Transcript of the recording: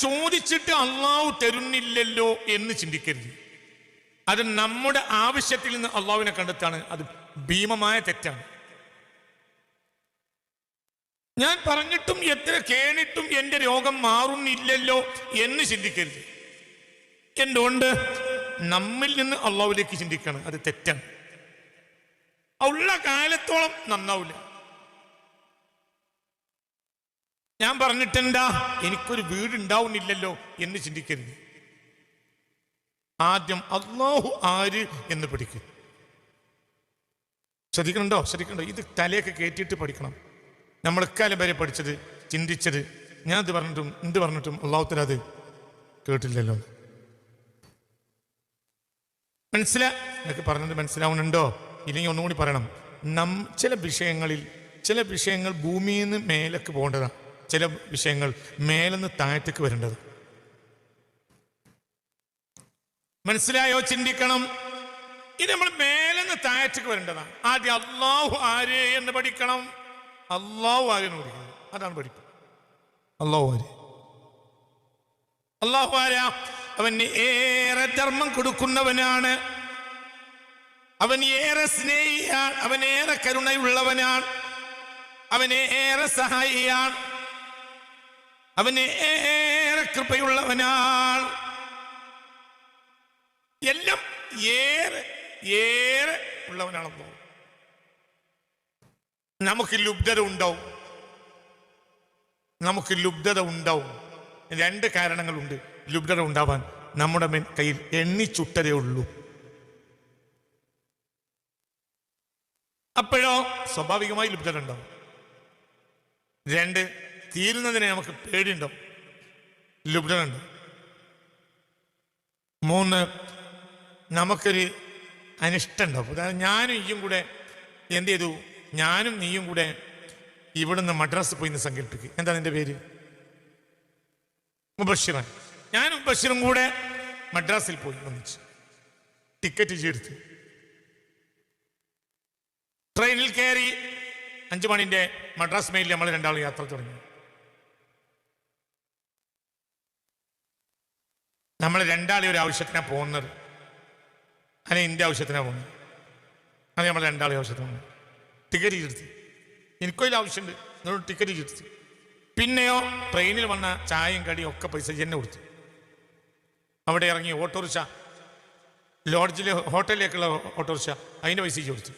ചോദിച്ചിട്ട് അള്ളാഹു തരുന്നില്ലല്ലോ എന്ന് ചിന്തിക്കരുത്. അത് നമ്മുടെ ആവശ്യത്തിൽ നിന്ന് അള്ളാഹുവിനെ കണ്ടെത്താണ്. അത് ഭീമമായ തെറ്റാണ്. ഞാൻ പറഞ്ഞിട്ടും എത്ര കേണിട്ടും എൻ്റെ രോഗം മാറുന്നില്ലല്ലോ എന്ന് ചിന്തിക്കരുത്. എന്തുകൊണ്ട്? നമ്മിൽ നിന്ന് അള്ളാഹുവിലേക്ക് ചിന്തിക്കണം. അത് തെറ്റാണ്. ഉള്ള കാലത്തോളം നന്നാവില്ല. ഞാൻ പറഞ്ഞിട്ടെന്താ, എനിക്കൊരു വീടുണ്ടാവുന്നില്ലല്ലോ എന്ന് ചിന്തിക്കരുത്. ആദ്യം അള്ളാഹു ആര് എന്ന് പഠിക്കും. ശ്രദ്ധിക്കണുണ്ടോ? ഇത് തലയൊക്കെ കയറ്റിയിട്ട് പഠിക്കണം. നമ്മൾ എക്കാലം വരെ പഠിച്ചത്, ചിന്തിച്ചത്, ഞാൻ എന്ത് പറഞ്ഞിട്ടും അള്ളാഹുത്തല അത് കേട്ടില്ലല്ലോ. എനിക്ക് പറഞ്ഞത് മനസ്സിലാവുന്നുണ്ടോ? ഇല്ലെങ്കിൽ ഒന്നുകൂടി പറയണം. ചില വിഷയങ്ങൾ ഭൂമിയിൽ നിന്ന് മേലേക്ക് പോകേണ്ടതാണ്. ചില വിഷയങ്ങൾ മേലെന്ന് താഴത്തേക്ക് വരേണ്ടത്. മനസ്സിലായോ? ചിന്തിക്കണം. ഇത് നമ്മൾ മേലെന്ന് താഴത്തേക്ക് വരേണ്ടതാണ്. ആദ്യം അള്ളാഹു ആര് എന്ന് പഠിക്കണം. അള്ളാഹു ആരെന്ന് പഠിക്കണം. അതാണ് പഠിപ്പ്. അള്ളാഹു ആരാ? അവന് ഏറെ ധർമ്മം കൊടുക്കുന്നവനാണ്. അവൻ ഏറെ സ്നേഹിയാണ്. അവൻ ഏറെ കരുണയുള്ളവനാണ്. അവനെ ഏറെ സഹായിയാണ്. അവന് ഏറെ കൃപയുള്ളവനാണ്. എല്ലാം ഏറെ ഏറെ ഉള്ളവനാണല്ലോ. നമുക്ക് ലുബ്ധത ഉണ്ടാവും. രണ്ട് കാരണങ്ങളുണ്ട് ലുബ്ധത ഉണ്ടാവാൻ. നമ്മുടെ കയ്യിൽ എണ്ണിച്ചുട്ടതേ ഉള്ളൂ. അപ്പോഴോ സ്വാഭാവികമായി ലുബ്ധത ഉണ്ടാവും. രണ്ട്, തീരുന്നതിനെ നമുക്ക് പേടിയുണ്ടാവും, ലുബ്ധത ഉണ്ട്. മൂന്ന്, നമുക്കൊരു അനിഷ്ടം ഉണ്ടാവും. അതായത് ഞാനും നീയും കൂടെ എന്ത് ചെയ്തു? ഞാനും നീയും കൂടെ ഇവിടുന്ന് മദ്രാസ് പോയി സങ്കല്പിക്കുക. എന്താ നിന്റെ പേര്? മുബഷിറൻ. ഞാനും മുബഷിറും കൂടെ മദ്രാസിൽ പോയി ഒന്നിച്ച് ടിക്കറ്റ് ചെയ്തെടുത്ത് ട്രെയിനിൽ കയറി 5 മണിന്റെ മദ്രാസ് മെയിലിൽ നമ്മൾ രണ്ടാളും യാത്ര തുടങ്ങി. നമ്മൾ രണ്ടാളെ ഒരു ആവശ്യത്തിനാണ് പോകുന്നത്. അല്ലെങ്കിൽ എൻ്റെ ആവശ്യത്തിനാണ് പോകുന്നത്. അത് നമ്മൾ രണ്ടാളെ ആവശ്യത്തിനാണ് ടിക്കറ്റ് ചെയ്തെടുത്ത്. എനിക്കൊരു ആവശ്യമുണ്ട്, എന്നോട് ടിക്കറ്റ് ചെയ്തെടുത്ത്. പിന്നെയോ ട്രെയിനിൽ വന്ന ചായയും കടിയും ഒക്കെ പൈസ എന്നെ കൊടുത്തു. അവിടെ ഇറങ്ങി ഓട്ടോറിക്ഷ, ലോഡ്ജിലെ ഹോട്ടലിലേക്കുള്ള ഓട്ടോറിക്ഷ, അതിൻ്റെ പൈസ കൊടുത്തു.